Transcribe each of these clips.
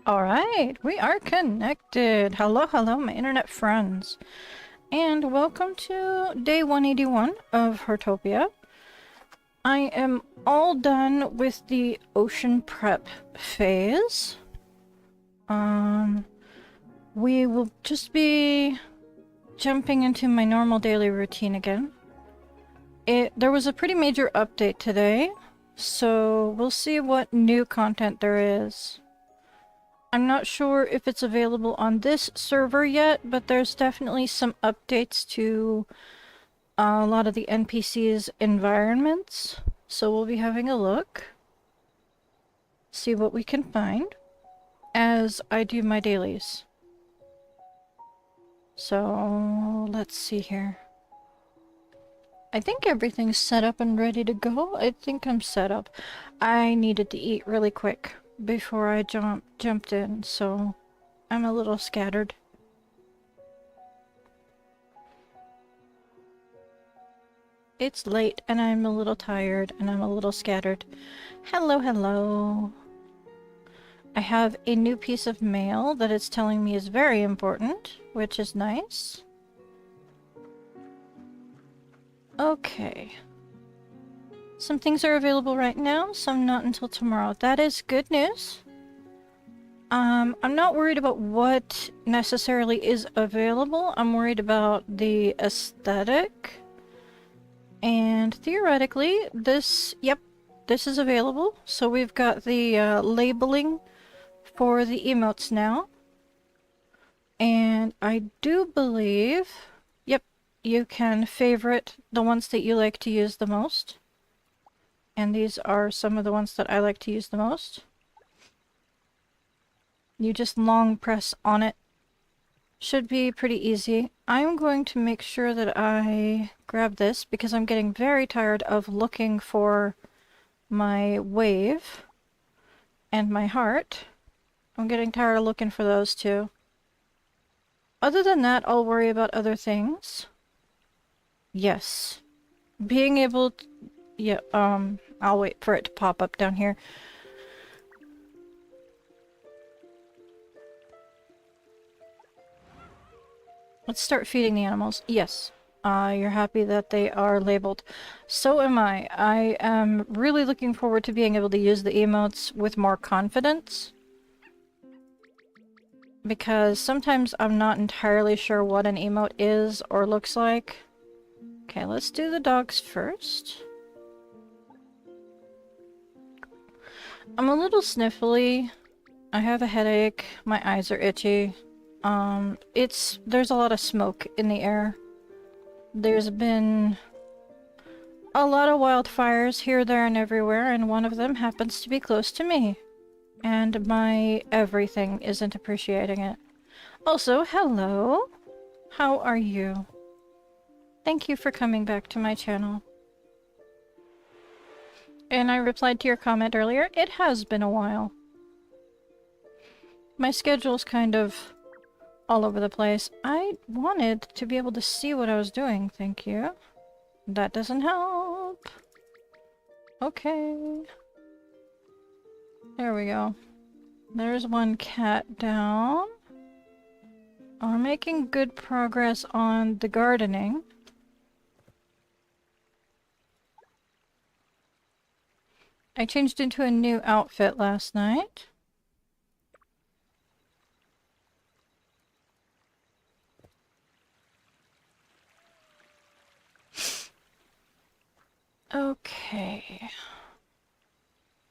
Alright, we are connected. Hello, hello, my internet friends. And welcome to day 181 of Heartopia. I am all done with the ocean prep phase. We will just be jumping into my normal daily routine again. There was a pretty major update today, so we'll see what new content there is. I'm not sure if it's available on this server yet, but there's definitely some updates to a lot of the NPCs' environments. So we'll be having a look. See what we can find as I do my dailies. So let's see here. I think everything's set up and ready to go. I think I'm set up. I needed to eat really quick before I jumped in, so I'm a little scattered. It's late and I'm a little tired and I'm a little scattered. Hello, hello. I have a new piece of mail that it's telling me is very important, which is nice. Okay. Some things are available right now, some not until tomorrow. That is good news. I'm not worried about what necessarily is available. I'm worried about the aesthetic. And theoretically, this is available. So we've got the labeling for the emotes now. And I do believe, you can favorite the ones that you like to use the most. And these are some of the ones that I like to use the most. You just long press on it. Should be pretty easy. I'm going to make sure that I grab this because I'm getting very tired of looking for my wave and my heart. I'm getting tired of looking for those too. Other than that, I'll worry about other things. Yes. Being able to... yeah, I'll wait for it to pop up down here. Let's start feeding the animals. Yes. You're happy that they are labeled. So am I. I am really looking forward to being able to use the emotes with more confidence. Because sometimes I'm not entirely sure what an emote is or looks like. Okay, let's do the dogs first. I'm a little sniffly. I have a headache. My eyes are itchy. There's a lot of smoke in the air. There's been a lot of wildfires here, there, and everywhere, and one of them happens to be close to me. And my everything isn't appreciating it. Also, hello! How are you? Thank you for coming back to my channel. And I replied to your comment earlier, it has been a while. My schedule's kind of all over the place. I wanted to be able to see what I was doing, thank you. That doesn't help. Okay. There we go. There's one cat down. We're making good progress on the gardening. I changed into a new outfit last night. Okay.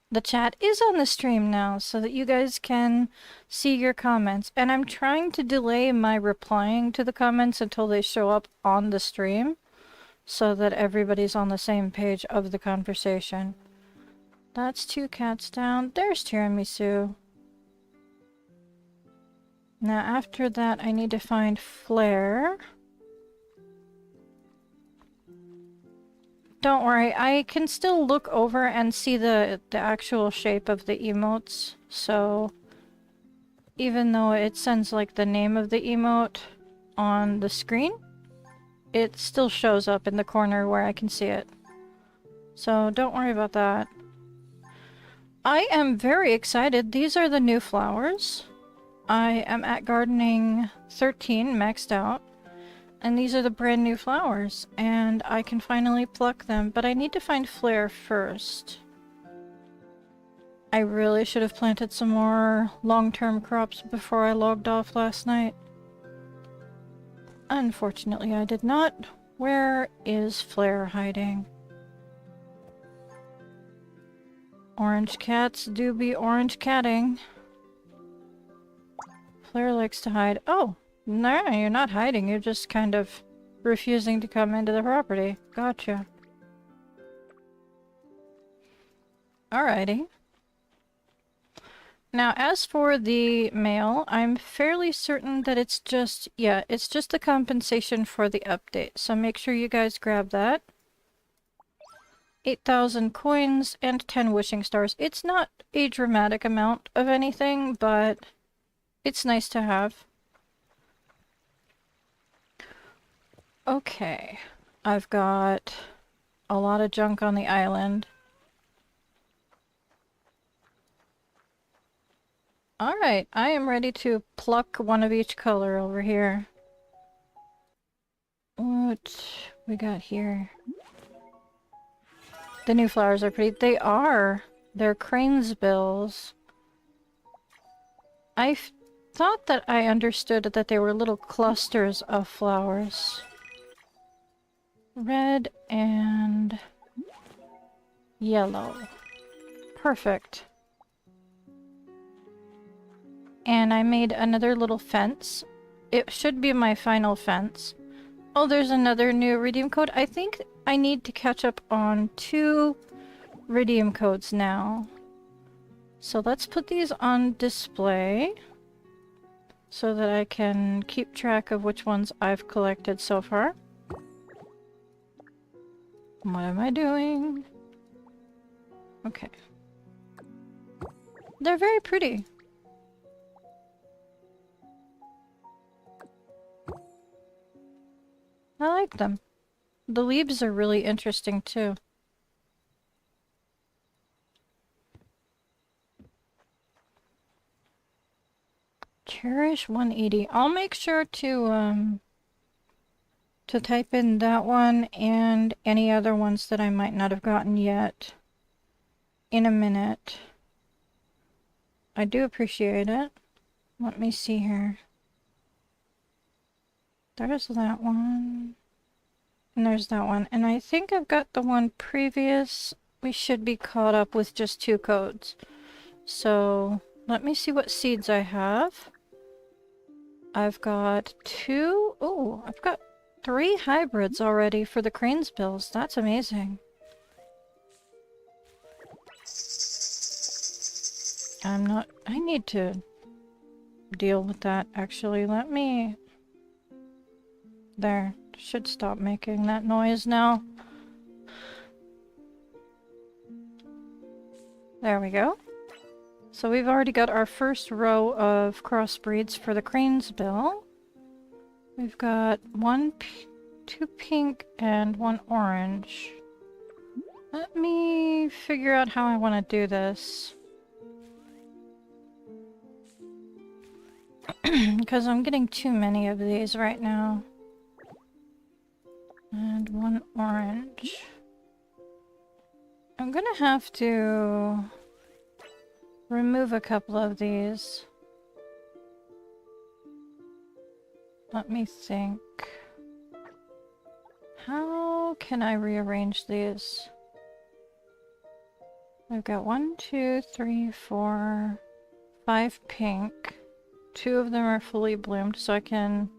The chat is on the stream now so that you guys can see your comments. And I'm trying to delay my replying to the comments until they show up on the stream so that everybody's on the same page of the conversation. That's two cats down. There's Tiramisu. Now after that I need to find Flare. Don't worry, I can still look over and see the actual shape of the emotes, so even though it sends like the name of the emote on the screen, it still shows up in the corner where I can see it. So don't worry about that. I am very excited. These are the new flowers. I am at gardening 13 maxed out. And these are the brand new flowers. And I can finally pluck them. But I need to find Flare first. I really should have planted some more long-term crops before I logged off last night. Unfortunately, I did not. Where is Flare hiding? Orange cats do be orange catting. Flare likes to hide. Oh, no, you're not hiding. You're just kind of refusing to come into the property. Gotcha. Alrighty. Now, as for the mail, I'm fairly certain that it's just, yeah, it's just the compensation for the update. So make sure you guys grab that. 8,000 coins and 10 wishing stars. It's not a dramatic amount of anything, but it's nice to have. Okay, I've got a lot of junk on the island. Alright, I am ready to pluck one of each color over here. What we got here? The new flowers are pretty. They are. They're crane's bills. I thought that I understood that they were little clusters of flowers. Red and yellow. Perfect. And I made another little fence. It should be my final fence. Oh, there's another new redeem code. I think I need to catch up on 2 redeem codes now. So let's put these on display so that I can keep track of which ones I've collected so far. What am I doing? Okay. They're very pretty. I like them. The leaves are really interesting too. Cherish 180. I'll make sure to type in that one and any other ones that I might not have gotten yet in a minute. I do appreciate it. Let me see here. There's that one. And there's that one. And I think I've got the one previous. We should be caught up with just 2 codes. So let me see what seeds I have. I've got 2. Oh, I've got 3 hybrids already for the crane's bills. That's amazing. I need to deal with that actually. Let me... There. Should stop making that noise now. There we go. So we've already got our first row of crossbreeds for the crane's bill. We've got 2 pink and 1 orange. Let me figure out how I want to do this. Because I'm getting too many of these right now. And 1 orange. I'm gonna have to remove a couple of these. Let me think. How can I rearrange these? I've got 1, 2, 3, 4, 5 pink. 2 of them are fully bloomed, so I can...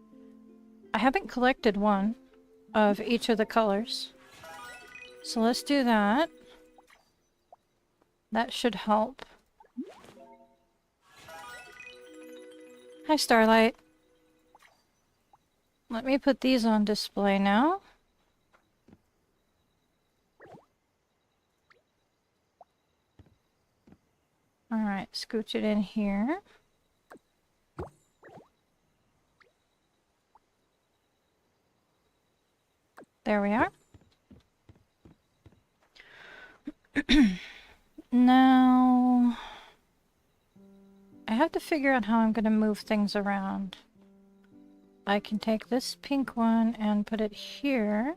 I haven't collected one of each of the colors. So let's do that. That should help. Hi, Starlight. Let me put these on display now. Alright, scooch it in here. There we are. Now, I have to figure out how I'm going to move things around. I can take this pink one and put it here.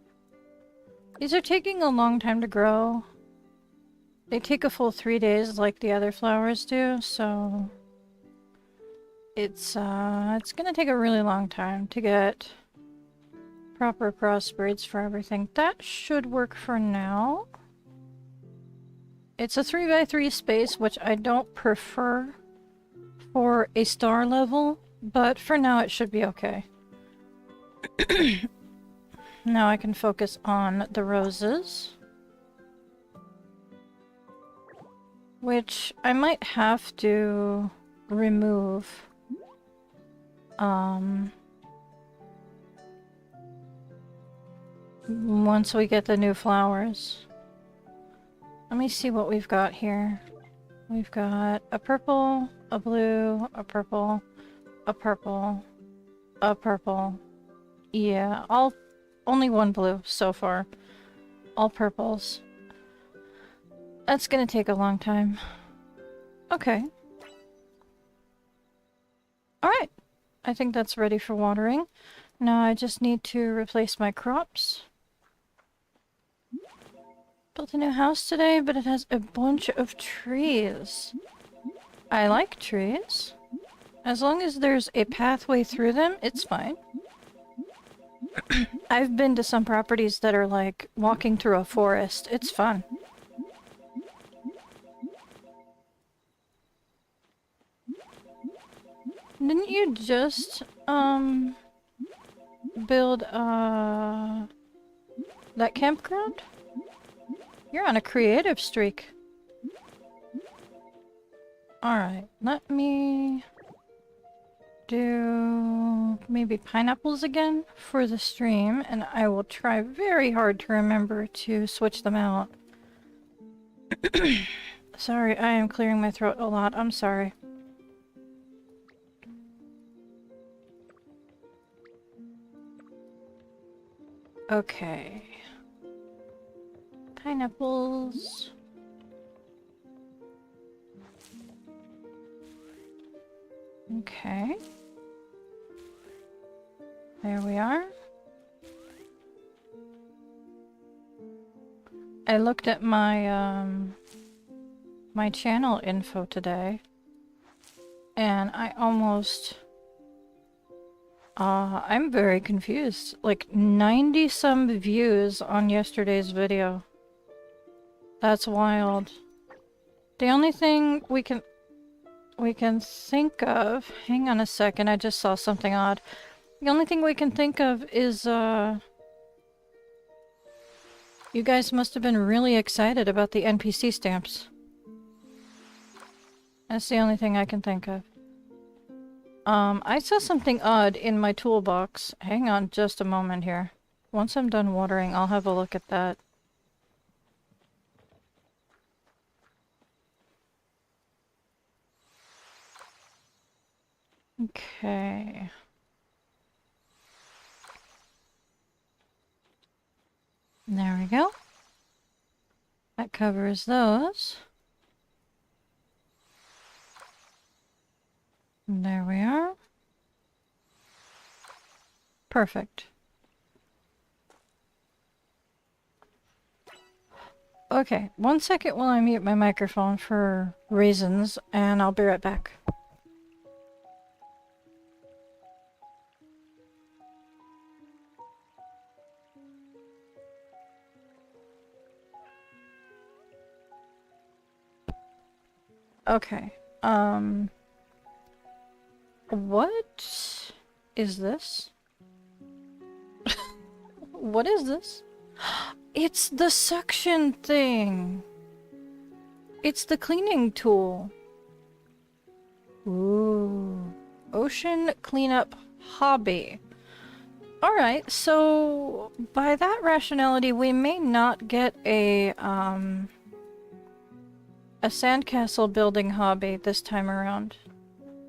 These are taking a long time to grow. They take a full 3 days like the other flowers do, so it's gonna take a really long time to get proper crossbreeds for everything. That should work for now. It's a 3x3 space, which I don't prefer for a star level, but for now it should be okay. Now I can focus on the roses. Which I might have to remove. Once we get the new flowers. Let me see what we've got here. We've got a purple, a blue, a purple, a purple, a purple. Yeah, only one blue so far. All purples. That's gonna take a long time. Okay. Alright. I think that's ready for watering. Now I just need to replace my crops. Built a new house today, but it has a bunch of trees. I like trees. As long as there's a pathway through them, it's fine. I've been to some properties that are like walking through a forest. It's fun. Didn't you just, build, that campground? You're on a creative streak. Alright, let me do maybe pineapples again for the stream, and I will try very hard to remember to switch them out. Sorry, I am clearing my throat a lot. I'm sorry. Okay. Pineapples. Okay. There we are. I looked at my, my channel info today, and I almost... I'm very confused. Like 90 some views on yesterday's video. That's wild. The only thing we can think of... Hang on a second, I just saw something odd. The only thing we can think of is, you guys must have been really excited about the NPC stamps. That's the only thing I can think of. I saw something odd in my toolbox. Hang on just a moment here. Once I'm done watering, I'll have a look at that. Okay. There we go. That covers those. There we are. Perfect. Okay, 1 second while I mute my microphone for reasons, and I'll be right back. Okay, what is this? What is this? It's the suction thing! It's the cleaning tool. Ooh. Ocean cleanup hobby. Alright, so by that rationality, we may not get a sandcastle building hobby this time around.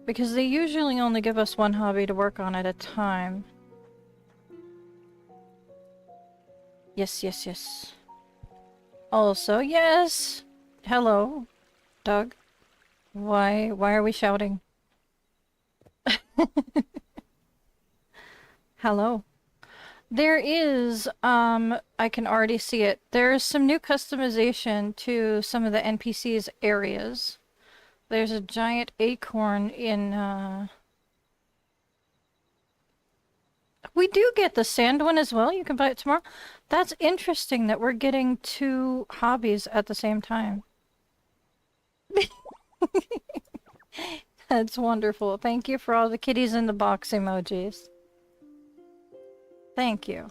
Because they usually only give us one hobby to work on at a time. Yes, yes, yes. Also, yes! Hello. Doug? Why are we shouting? Hello. There is, I can already see it. There's some new customization to some of the NPCs' areas. There's a giant acorn in, We do get the sand one as well. You can buy it tomorrow. That's interesting that we're getting two hobbies at the same time. That's wonderful. Thank you for all the kitties in the box emojis. Thank you.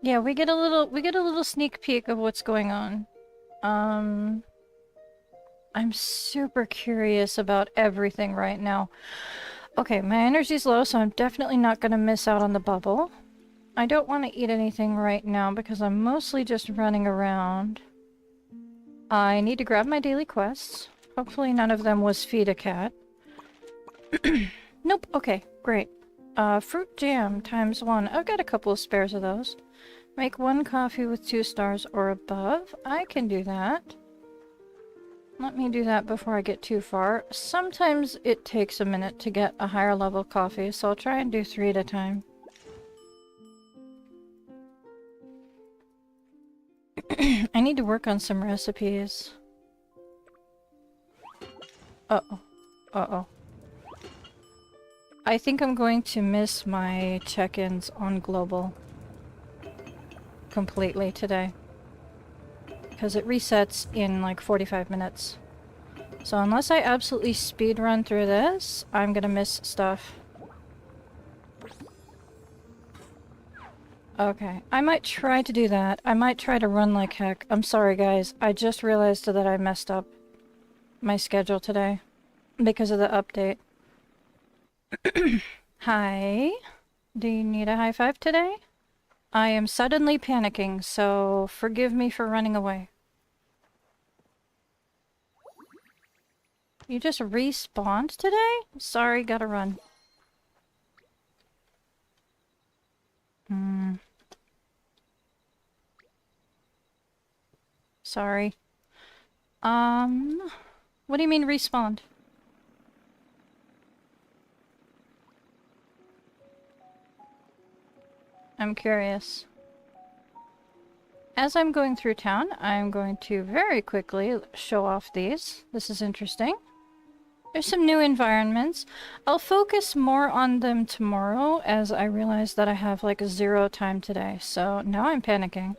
Yeah, we get a little sneak peek of what's going on. I'm super curious about everything right now. Okay, my energy's low, so I'm definitely not gonna miss out on the bubble. I don't want to eat anything right now because I'm mostly just running around. I need to grab my daily quests. Hopefully none of them was feed a cat. Nope, okay, great. Fruit jam ×1. I've got a couple of spares of those. Make 1 coffee with 2 stars or above. I can do that. Let me do that before I get too far. Sometimes it takes a minute to get a higher level coffee, so I'll try and do 3 at a time. I need to work on some recipes. Uh-oh. Uh-oh. I think I'm going to miss my check-ins on Global completely today. Because it resets in like 45 minutes. So unless I absolutely speedrun through this, I'm gonna miss stuff. Okay, I might try to do that. I might try to run like heck. I'm sorry guys, I just realized that I messed up my schedule today because of the update. Hi. Do you need a high five today? I am suddenly panicking, so forgive me for running away. You just respawned today? Sorry, gotta run. Sorry. What do you mean respawned? I'm curious. As I'm going through town, I'm going to very quickly show off these. This is interesting. There's some new environments. I'll focus more on them tomorrow as I realize that I have like 0 time today. So now I'm panicking.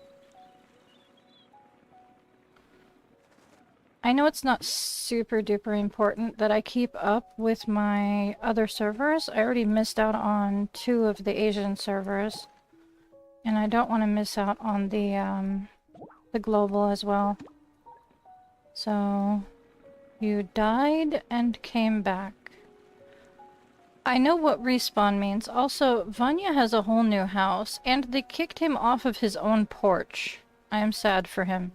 I know it's not super duper important that I keep up with my other servers. I already missed out on 2 of the Asian servers. And I don't want to miss out on the global as well. So, you died and came back. I know what respawn means. Also, Vanya has a whole new house, and they kicked him off of his own porch. I am sad for him.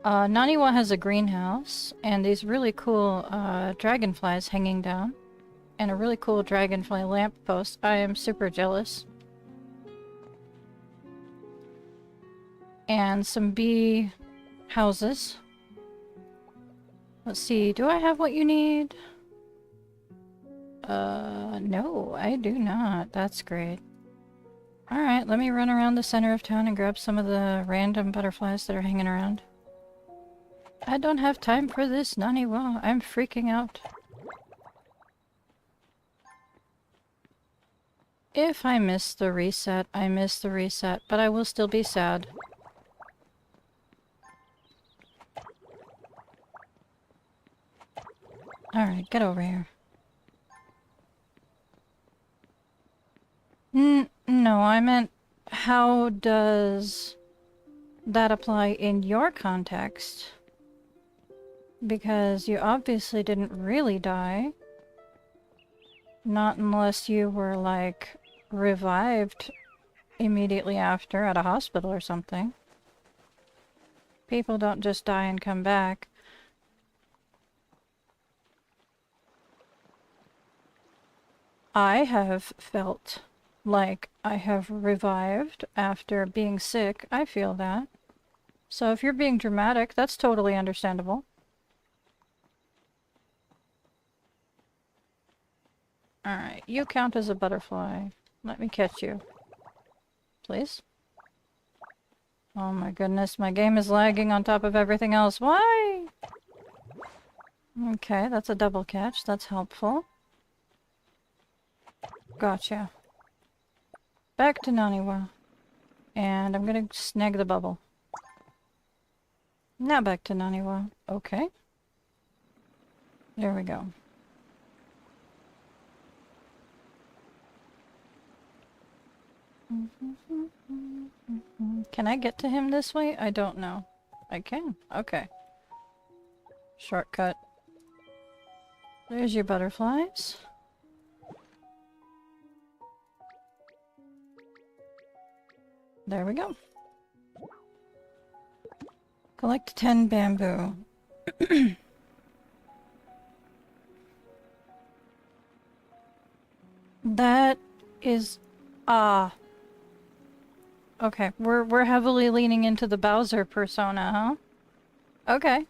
Naniwa has a greenhouse, and these really cool dragonflies hanging down. And a really cool dragonfly lamppost. I am super jealous. And some bee houses. Let's see, do I have what you need? No, I do not. That's great. Alright, let me run around the center of town and grab some of the random butterflies that are hanging around. I don't have time for this, Naniwa. I'm freaking out. If I miss the reset, I miss the reset, but I will still be sad. Alright, get over here. No, I meant, how does that apply in your context? Because you obviously didn't really die. Not unless you were, like, revived immediately after at a hospital or something. People don't just die and come back. I have felt like I have revived after being sick. I feel that. So if you're being dramatic, that's totally understandable. Alright, you count as a butterfly. Let me catch you. Please? Oh my goodness, my game is lagging on top of everything else. Why? Okay, that's a double catch. That's helpful. Gotcha. Back to Naniwa. And I'm gonna snag the bubble. Now back to Naniwa. Okay. There we go. Can I get to him this way? I don't know. I can. Okay. Shortcut. There's your butterflies. There we go. Collect 10 bamboo. That is... Okay, we're heavily leaning into the Bowser persona, huh? Okay.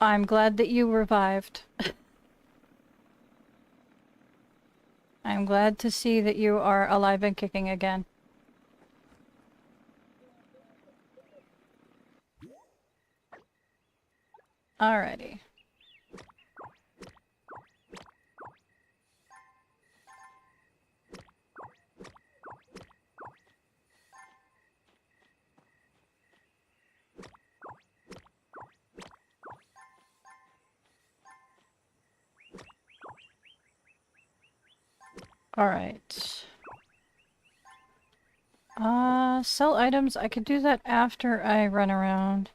I'm glad that you revived. I'm glad to see that you are alive and kicking again. Alrighty. Alright. Sell items. I could do that after I run around.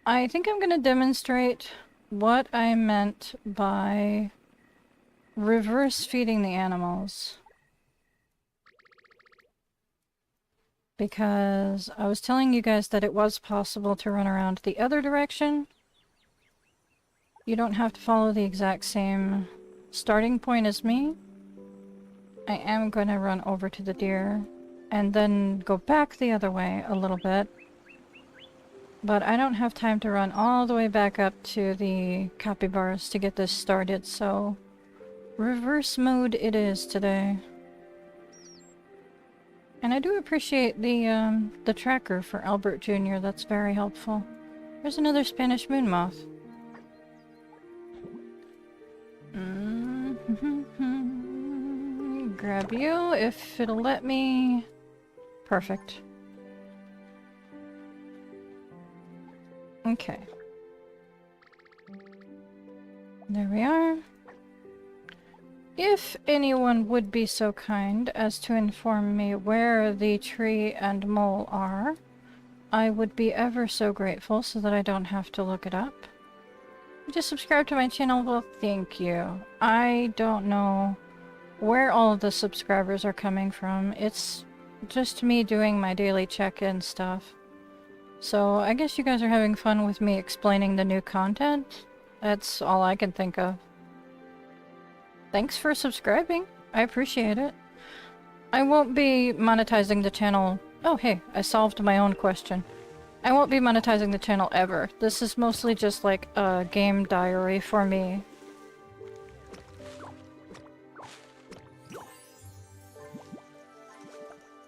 I think I'm gonna demonstrate what I meant by reverse feeding the animals. Because I was telling you guys that it was possible to run around the other direction. You don't have to follow the exact same starting point as me. I am going to run over to the deer and then go back the other way a little bit. But I don't have time to run all the way back up to the capybaras to get this started, so reverse mode it is today. And I do appreciate the tracker for Albert Jr. That's very helpful. There's another Spanish moon moth. Grab you if it'll let me. Perfect. Okay. There we are. If anyone would be so kind as to inform me where the tree and mole are, I would be ever so grateful so that I don't have to look it up. Just subscribe to my channel? Well, thank you. I don't know where all of the subscribers are coming from. It's just me doing my daily check-in stuff. So I guess you guys are having fun with me explaining the new content. That's all I can think of. Thanks for subscribing. I appreciate it. I won't be monetizing the channel. Oh, hey, I solved my own question. I won't be monetizing the channel ever. This is mostly just like a game diary for me.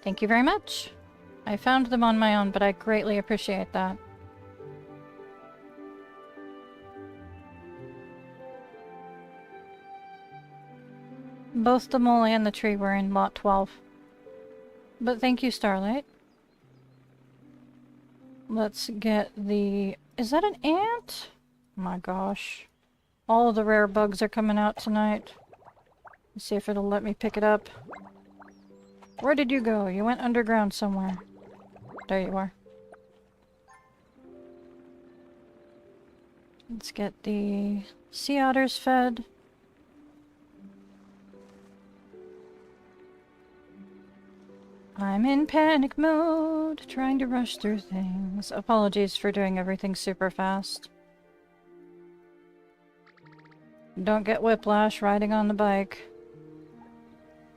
Thank you very much. I found them on my own, but I greatly appreciate that. Both the mole and the tree were in lot 12. But thank you, Starlight. Let's get the... Is that an ant? Oh my gosh. All of the rare bugs are coming out tonight. Let's see if it'll let me pick it up. Where did you go? You went underground somewhere. There you are. Let's get the sea otters fed. I'm in panic mode, trying to rush through things. Apologies for doing everything super fast. Don't get whiplash riding on the bike.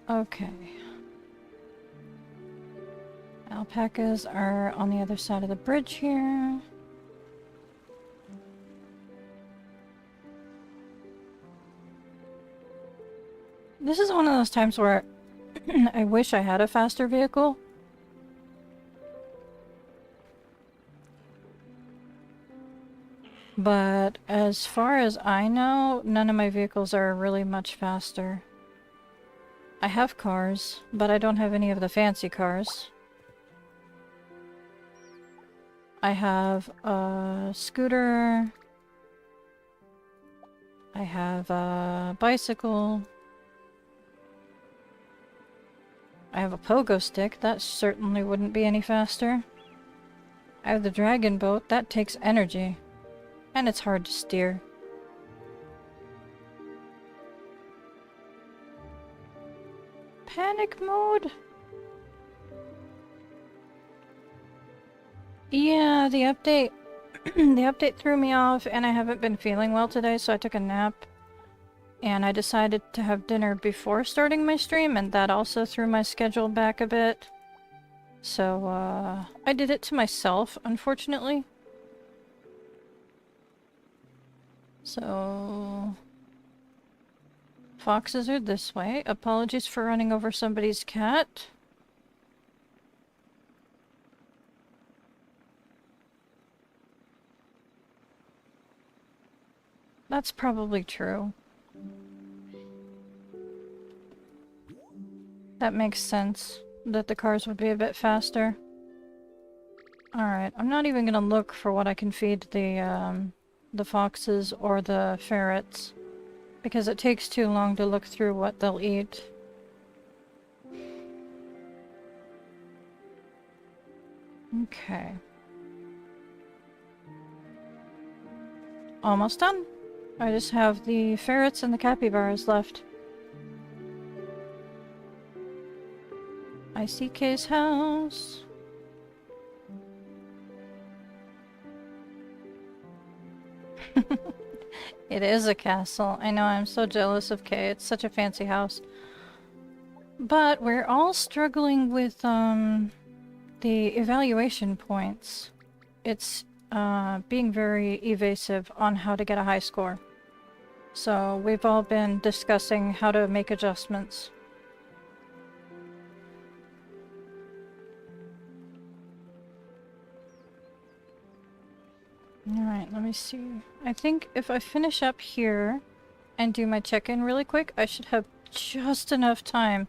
Okay. Alpacas are on the other side of the bridge here. This is one of those times where I wish I had a faster vehicle. But as far as I know, none of my vehicles are really much faster. I have cars, but I don't have any of the fancy cars. I have a scooter. I have a bicycle. I have a pogo stick. That certainly wouldn't be any faster. I have the dragon boat. That takes energy. And it's hard to steer. Panic mode? Yeah, the update... the update threw me off, and I haven't been feeling well today, so I took a nap. And I decided to have dinner before starting my stream, and that also threw my schedule back a bit. So, I did it to myself, unfortunately. So... foxes are this way. Apologies for running over somebody's cat. That's probably true. That makes sense, that the cars would be a bit faster. Alright, I'm not even gonna look for what I can feed the foxes or the ferrets, because it takes too long to look through what they'll eat. Okay. Almost done. I just have the ferrets and the capybaras left. I see Kay's house. It is a castle. I know, I'm so jealous of Kay. It's such a fancy house. But we're all struggling with, the evaluation points. It's, being very evasive on how to get a high score. So we've all been discussing how to make adjustments. Alright, let me see. I think if I finish up here and do my check-in really quick, I should have just enough time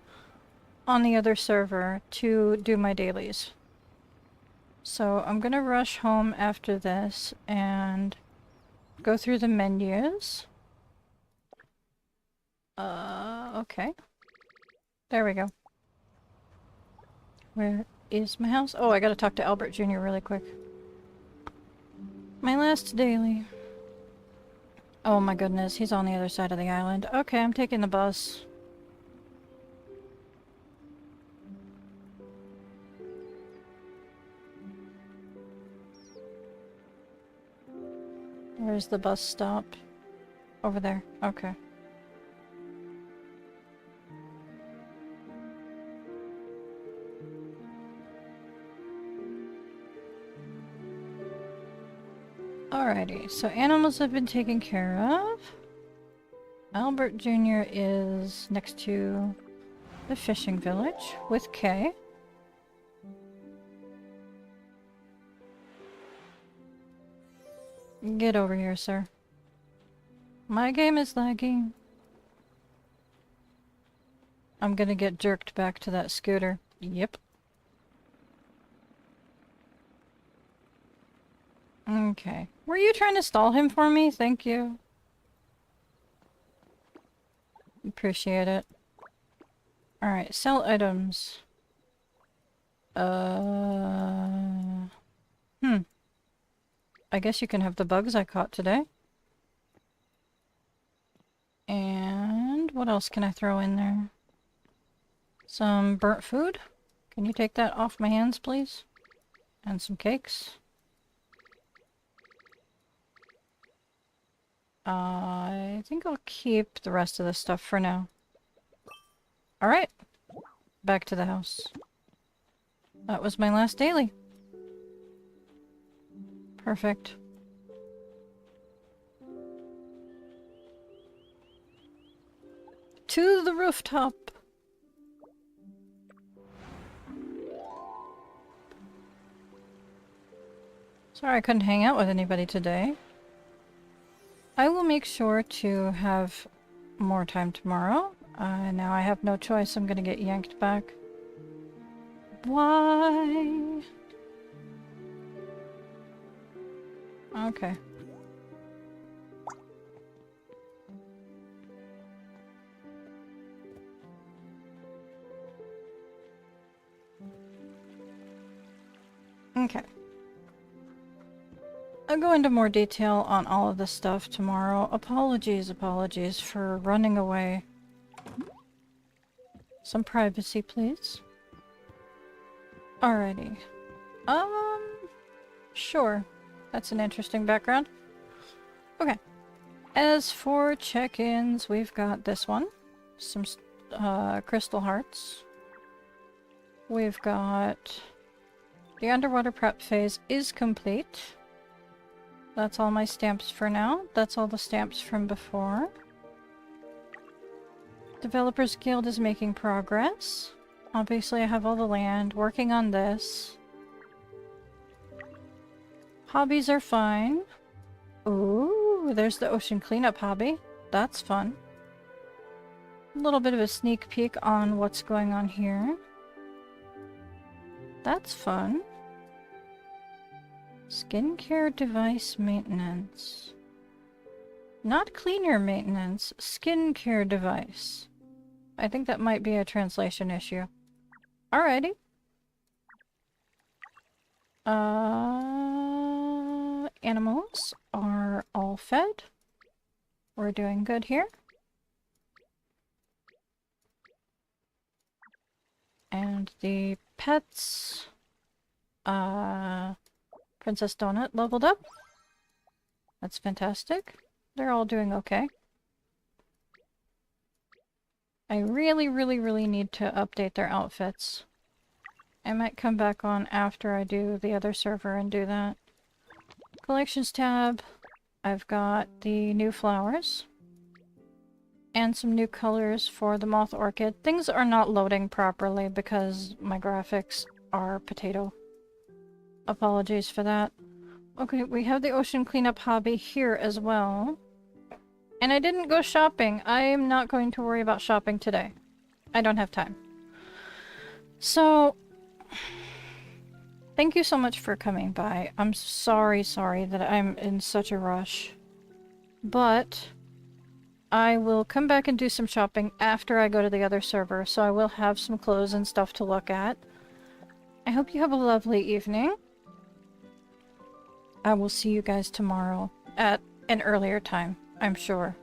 on the other server to do my dailies. So I'm gonna rush home after this and go through the menus. Okay. There we go. Where is my house? Oh, I gotta talk to Albert Jr. really quick. My last daily. Oh my goodness, he's on the other side of the island. Okay, I'm taking the bus. Where's the bus stop? Over there. Okay. Alrighty, so animals have been taken care of. Albert Jr. is next to the fishing village with Kay. Get over here, sir. My game is lagging. I'm gonna get jerked back to that scooter. Yep. Okay. Were you trying to stall him for me? Thank you. Appreciate it. Alright, sell items. I guess you can have the bugs I caught today. And what else can I throw in there? Some burnt food? Can you take that off my hands, please? And some cakes. I think I'll keep the rest of this stuff for now. Alright, back to the house. That was my last daily. Perfect. To the rooftop! Sorry I couldn't hang out with anybody today. I will make sure to have more time tomorrow. Now I have no choice. I'm gonna get yanked back. Why? Okay. Okay. I'll go into more detail on all of this stuff tomorrow. Apologies for running away. Some privacy, please. Alrighty. Sure. That's an interesting background. Okay. As for check-ins, we've got this one. Some, crystal hearts. We've got... The underwater prep phase is complete. That's all my stamps for now. That's all the stamps from before. Developers Guild is making progress. Obviously I have all the land, working on this. Hobbies are fine. Ooh, there's the ocean cleanup hobby. That's fun. A little bit of a sneak peek on what's going on here. That's fun. Skincare device maintenance. Not cleaner maintenance, skincare device. I think that might be a translation issue. Alrighty. Animals are all fed. We're doing good here. And the pets, Princess Donut leveled up. That's fantastic. They're all doing okay. I really need to update their outfits. I might come back on after I do the other server and do that. Collections tab. I've got the new flowers. And some new colors for the moth orchid. Things are not loading properly because my graphics are potato. Apologies for that. Okay, we have the ocean cleanup hobby here as well. And I didn't go shopping. I am not going to worry about shopping today. I don't have time. So, thank you so much for coming by. I'm sorry that I'm in such a rush. But I will come back and do some shopping after I go to the other server, so I will have some clothes and stuff to look at. I hope you have a lovely evening. I will see you guys tomorrow at an earlier time, I'm sure.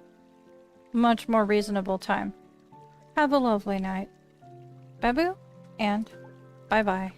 Much more reasonable time. Have a lovely night. Babu, and bye-bye.